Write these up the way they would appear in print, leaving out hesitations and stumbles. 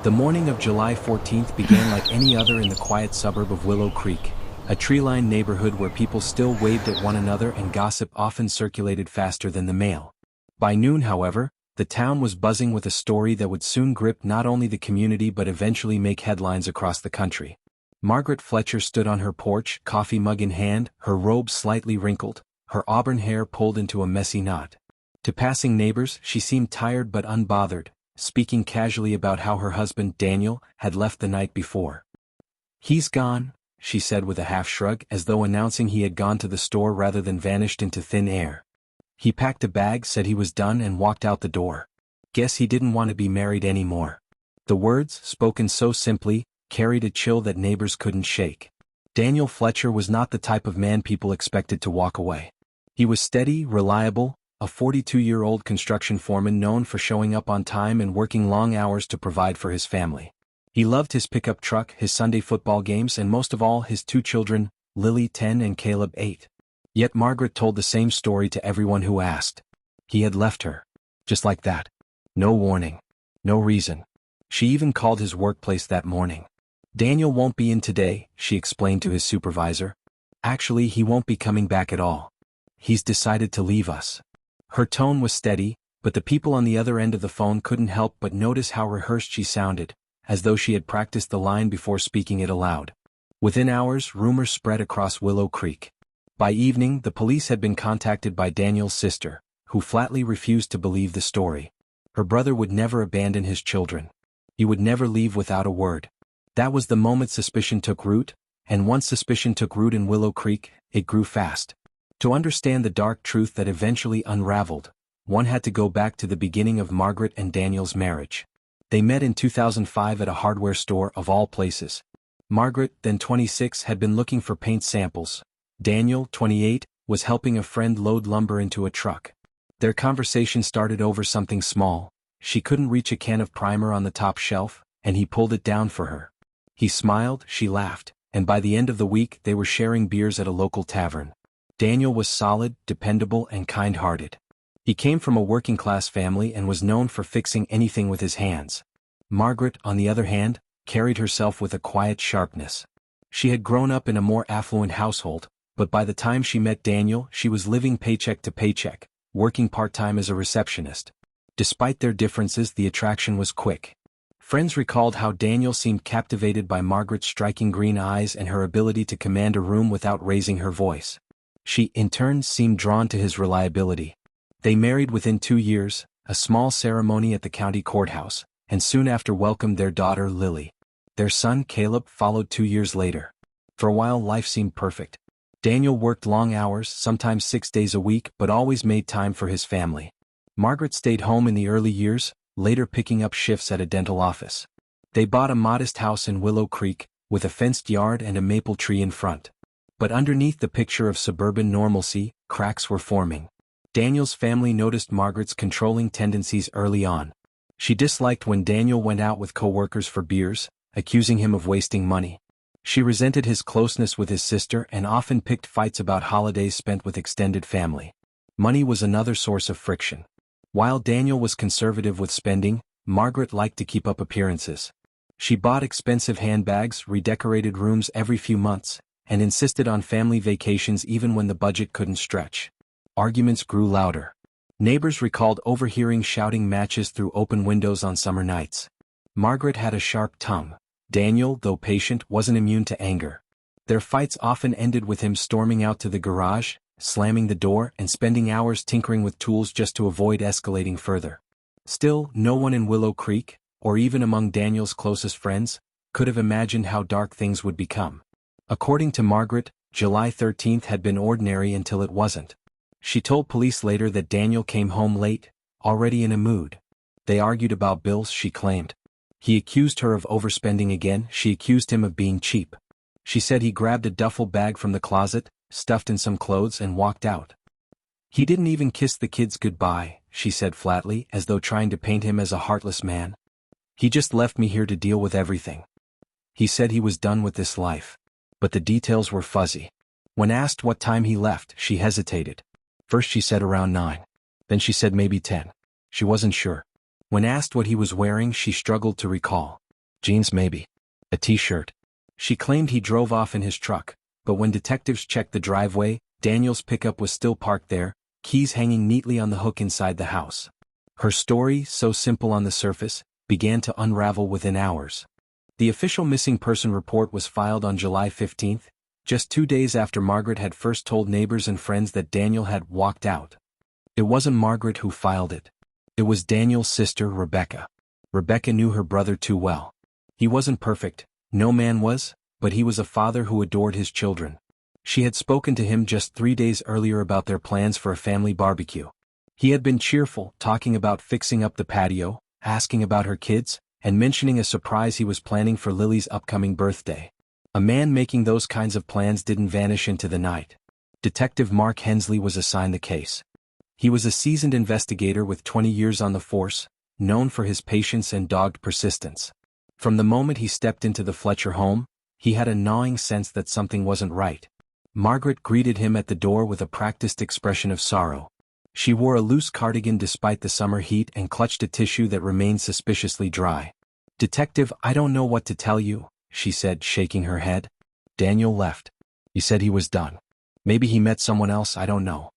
The morning of July 14th began like any other in the quiet suburb of Willow Creek, a tree-lined neighborhood where people still waved at one another and gossip often circulated faster than the mail. By noon, however, the town was buzzing with a story that would soon grip not only the community but eventually make headlines across the country. Margaret Fletcher stood on her porch, coffee mug in hand, her robe slightly wrinkled, her auburn hair pulled into a messy knot. To passing neighbors, she seemed tired but unbothered, speaking casually about how her husband, Daniel, had left the night before. "He's gone," she said with a half-shrug, as though announcing he had gone to the store rather than vanished into thin air. "He packed a bag, said he was done and walked out the door. Guess he didn't want to be married anymore." The words, spoken so simply, carried a chill that neighbors couldn't shake. Daniel Fletcher was not the type of man people expected to walk away. He was steady, reliable, a 42-year-old construction foreman known for showing up on time and working long hours to provide for his family. He loved his pickup truck, his Sunday football games, and most of all his two children, Lily 10 and Caleb 8. Yet Margaret told the same story to everyone who asked. He had left her. Just like that. No warning. No reason. She even called his workplace that morning. "Daniel won't be in today," she explained to his supervisor. "Actually, he won't be coming back at all. He's decided to leave us." Her tone was steady, but the people on the other end of the phone couldn't help but notice how rehearsed she sounded, as though she had practiced the line before speaking it aloud. Within hours, rumors spread across Willow Creek. By evening, the police had been contacted by Daniel's sister, who flatly refused to believe the story. Her brother would never abandon his children. He would never leave without a word. That was the moment suspicion took root, and once suspicion took root in Willow Creek, it grew fast. To understand the dark truth that eventually unraveled, one had to go back to the beginning of Margaret and Daniel's marriage. They met in 2005 at a hardware store of all places. Margaret, then 26, had been looking for paint samples. Daniel, 28, was helping a friend load lumber into a truck. Their conversation started over something small. She couldn't reach a can of primer on the top shelf, and he pulled it down for her. He smiled, she laughed, and by the end of the week they were sharing beers at a local tavern. Daniel was solid, dependable, and kind-hearted. He came from a working-class family and was known for fixing anything with his hands. Margaret, on the other hand, carried herself with a quiet sharpness. She had grown up in a more affluent household, but by the time she met Daniel, she was living paycheck to paycheck, working part-time as a receptionist. Despite their differences, the attraction was quick. Friends recalled how Daniel seemed captivated by Margaret's striking green eyes and her ability to command a room without raising her voice. She, in turn, seemed drawn to his reliability. They married within 2 years, a small ceremony at the county courthouse, and soon after welcomed their daughter Lily. Their son Caleb followed 2 years later. For a while life seemed perfect. Daniel worked long hours, sometimes 6 days a week, but always made time for his family. Margaret stayed home in the early years, later picking up shifts at a dental office. They bought a modest house in Willow Creek, with a fenced yard and a maple tree in front. But underneath the picture of suburban normalcy, cracks were forming. Daniel's family noticed Margaret's controlling tendencies early on. She disliked when Daniel went out with coworkers for beers, accusing him of wasting money. She resented his closeness with his sister and often picked fights about holidays spent with extended family. Money was another source of friction. While Daniel was conservative with spending, Margaret liked to keep up appearances. She bought expensive handbags, redecorated rooms every few months, and insisted on family vacations even when the budget couldn't stretch. Arguments grew louder. Neighbors recalled overhearing shouting matches through open windows on summer nights. Margaret had a sharp tongue. Daniel, though patient, wasn't immune to anger. Their fights often ended with him storming out to the garage, slamming the door, and spending hours tinkering with tools just to avoid escalating further. Still, no one in Willow Creek, or even among Daniel's closest friends, could have imagined how dark things would become. According to Margaret, July 13th had been ordinary until it wasn't. She told police later that Daniel came home late, already in a mood. They argued about bills, she claimed. He accused her of overspending again, she accused him of being cheap. She said he grabbed a duffel bag from the closet, stuffed in some clothes, and walked out. "He didn't even kiss the kids goodbye," she said flatly, as though trying to paint him as a heartless man. "He just left me here to deal with everything. He said he was done with this life." But the details were fuzzy. When asked what time he left, she hesitated. First she said around 9. Then she said maybe 10. She wasn't sure. When asked what he was wearing, she struggled to recall. Jeans maybe. A t-shirt. She claimed he drove off in his truck, but when detectives checked the driveway, Daniel's pickup was still parked there, keys hanging neatly on the hook inside the house. Her story, so simple on the surface, began to unravel within hours. The official missing person report was filed on July 15, just 2 days after Margaret had first told neighbors and friends that Daniel had walked out. It wasn't Margaret who filed it. It was Daniel's sister, Rebecca. Rebecca knew her brother too well. He wasn't perfect, no man was, but he was a father who adored his children. She had spoken to him just 3 days earlier about their plans for a family barbecue. He had been cheerful, talking about fixing up the patio, asking about her kids, and mentioning a surprise he was planning for Lily's upcoming birthday. A man making those kinds of plans didn't vanish into the night. Detective Mark Hensley was assigned the case. He was a seasoned investigator with 20 years on the force, known for his patience and dogged persistence. From the moment he stepped into the Fletcher home, he had a gnawing sense that something wasn't right. Margaret greeted him at the door with a practiced expression of sorrow. She wore a loose cardigan despite the summer heat and clutched a tissue that remained suspiciously dry. "Detective, I don't know what to tell you," she said, shaking her head. "Daniel left. He said he was done. Maybe he met someone else, I don't know."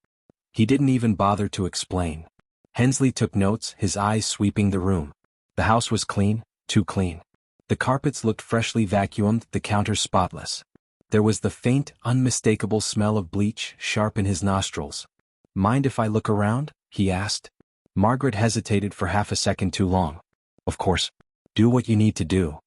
He didn't even bother to explain. Hensley took notes, his eyes sweeping the room. The house was clean, too clean. The carpets looked freshly vacuumed, the counters spotless. There was the faint, unmistakable smell of bleach sharp in his nostrils. "Mind if I look around?" he asked. Margaret hesitated for half a second too long. "Of course. Do what you need to do."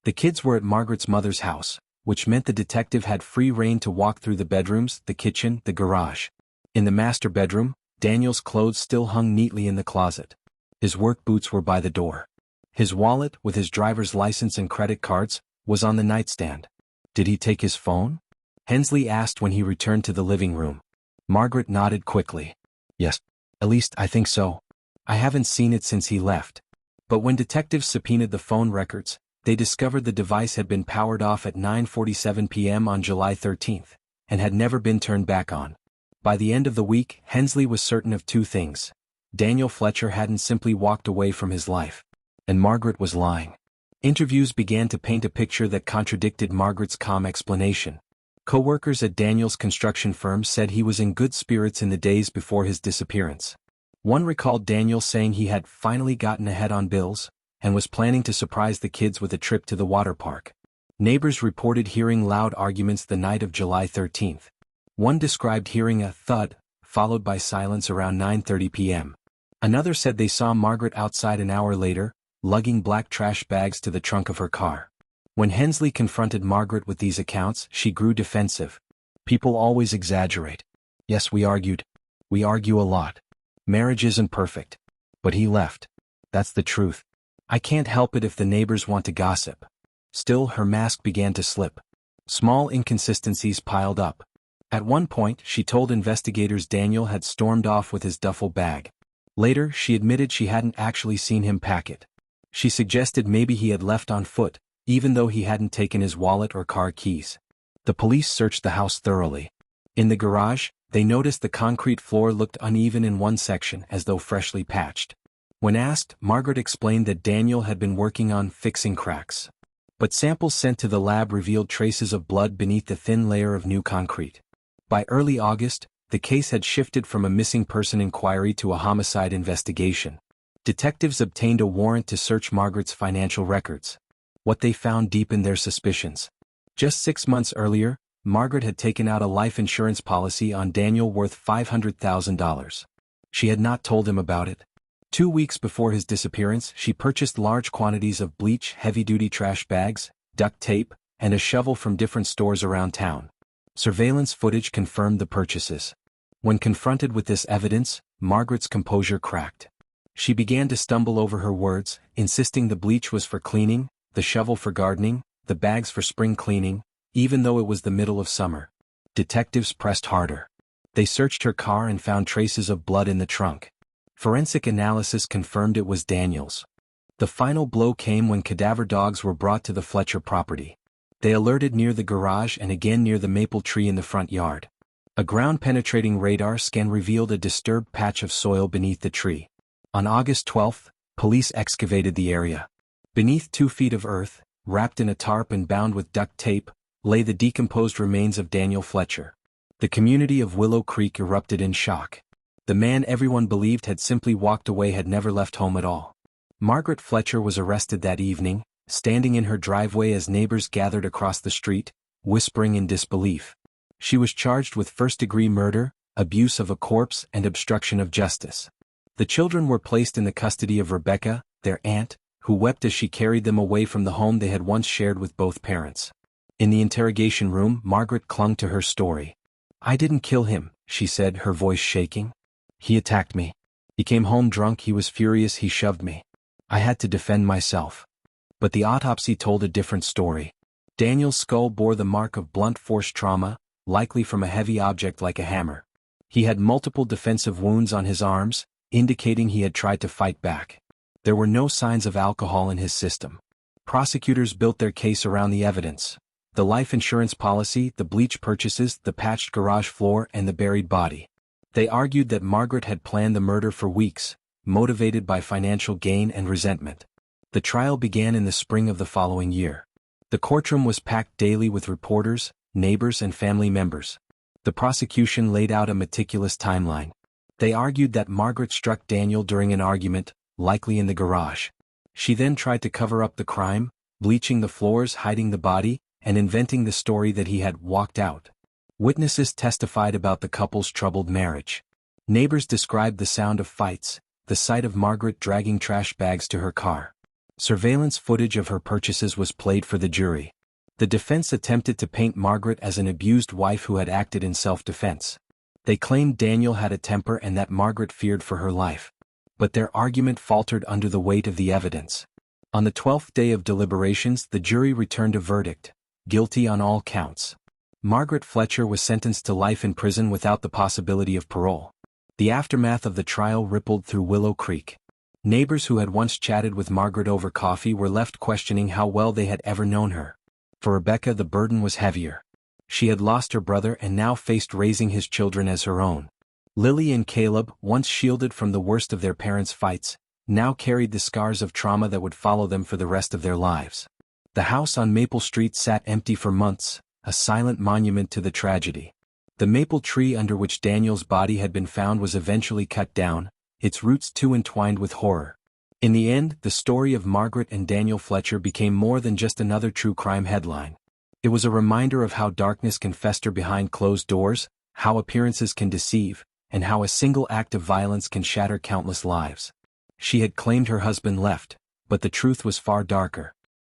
The kids were at Margaret's mother's house, which meant the detective had free rein to walk through the bedrooms, the kitchen, the garage. In the master bedroom, Daniel's clothes still hung neatly in the closet. His work boots were by the door. His wallet, with his driver's license and credit cards, was on the nightstand. "Did he take his phone?" Hensley asked when he returned to the living room. Margaret nodded quickly. "Yes. At least I think so. I haven't seen it since he left." But when detectives subpoenaed the phone records, they discovered the device had been powered off at 9:47 p.m. on July 13th, and had never been turned back on. By the end of the week, Hensley was certain of two things. Daniel Fletcher hadn't simply walked away from his life. And Margaret was lying. Interviews began to paint a picture that contradicted Margaret's calm explanation. Co-workers at Daniel's construction firm said he was in good spirits in the days before his disappearance. One recalled Daniel saying he had finally gotten ahead on bills, and was planning to surprise the kids with a trip to the water park. Neighbors reported hearing loud arguments the night of July 13th. One described hearing a thud, followed by silence around 9:30 p.m. Another said they saw Margaret outside an hour later, lugging black trash bags to the trunk of her car. When Hensley confronted Margaret with these accounts, she grew defensive. "People always exaggerate. Yes, we argued. We argue a lot. Marriage isn't perfect. But he left. That's the truth. I can't help it if the neighbors want to gossip." Still, her mask began to slip. Small inconsistencies piled up. At one point, she told investigators Daniel had stormed off with his duffel bag. Later, she admitted she hadn't actually seen him pack it. She suggested maybe he had left on foot, even though he hadn't taken his wallet or car keys. The police searched the house thoroughly. In the garage, they noticed the concrete floor looked uneven in one section, as though freshly patched. When asked, Margaret explained that Daniel had been working on fixing cracks. But samples sent to the lab revealed traces of blood beneath the thin layer of new concrete. By early August, the case had shifted from a missing person inquiry to a homicide investigation. Detectives obtained a warrant to search Margaret's financial records. What they found deepened their suspicions. Just 6 months earlier, Margaret had taken out a life insurance policy on Daniel worth $500,000. She had not told him about it. 2 weeks before his disappearance, she purchased large quantities of bleach, heavy-duty trash bags, duct tape, and a shovel from different stores around town. Surveillance footage confirmed the purchases. When confronted with this evidence, Margaret's composure cracked. She began to stumble over her words, insisting the bleach was for cleaning, the shovel for gardening, the bags for spring cleaning, even though it was the middle of summer. Detectives pressed harder. They searched her car and found traces of blood in the trunk. Forensic analysis confirmed it was Daniel's. The final blow came when cadaver dogs were brought to the Fletcher property. They alerted near the garage and again near the maple tree in the front yard. A ground-penetrating radar scan revealed a disturbed patch of soil beneath the tree. On August 12, police excavated the area. Beneath 2 feet of earth, wrapped in a tarp and bound with duct tape, lay the decomposed remains of Daniel Fletcher. The community of Willow Creek erupted in shock. The man everyone believed had simply walked away had never left home at all. Margaret Fletcher was arrested that evening, standing in her driveway as neighbors gathered across the street, whispering in disbelief. She was charged with first-degree murder, abuse of a corpse, and obstruction of justice. The children were placed in the custody of Rebecca, their aunt, who wept as she carried them away from the home they had once shared with both parents. In the interrogation room, Margaret clung to her story. "I didn't kill him," she said, her voice shaking. "He attacked me. He came home drunk, he was furious, he shoved me. I had to defend myself." But the autopsy told a different story. Daniel's skull bore the mark of blunt force trauma, likely from a heavy object like a hammer. He had multiple defensive wounds on his arms, indicating he had tried to fight back. There were no signs of alcohol in his system. Prosecutors built their case around the evidence: the life insurance policy, the bleach purchases, the patched garage floor, and the buried body. They argued that Margaret had planned the murder for weeks, motivated by financial gain and resentment. The trial began in the spring of the following year. The courtroom was packed daily with reporters, neighbors, and family members. The prosecution laid out a meticulous timeline. They argued that Margaret struck Daniel during an argument, likely in the garage. She then tried to cover up the crime, bleaching the floors, hiding the body, and inventing the story that he had walked out. Witnesses testified about the couple's troubled marriage. Neighbors described the sound of fights, the sight of Margaret dragging trash bags to her car. Surveillance footage of her purchases was played for the jury. The defense attempted to paint Margaret as an abused wife who had acted in self-defense. They claimed Daniel had a temper and that Margaret feared for her life. But their argument faltered under the weight of the evidence. On the 12th day of deliberations, the jury returned a verdict: guilty on all counts. Margaret Fletcher was sentenced to life in prison without the possibility of parole. The aftermath of the trial rippled through Willow Creek. Neighbors who had once chatted with Margaret over coffee were left questioning how well they had ever known her. For Rebecca, the burden was heavier. She had lost her brother and now faced raising his children as her own. Lily and Caleb, once shielded from the worst of their parents' fights, now carried the scars of trauma that would follow them for the rest of their lives. The house on Maple Street sat empty for months, a silent monument to the tragedy. The maple tree under which Daniel's body had been found was eventually cut down, its roots too entwined with horror. In the end, the story of Margaret and Daniel Fletcher became more than just another true crime headline. It was a reminder of how darkness can fester behind closed doors, how appearances can deceive, and how a single act of violence can shatter countless lives. She had claimed her husband left, but the truth was far darker.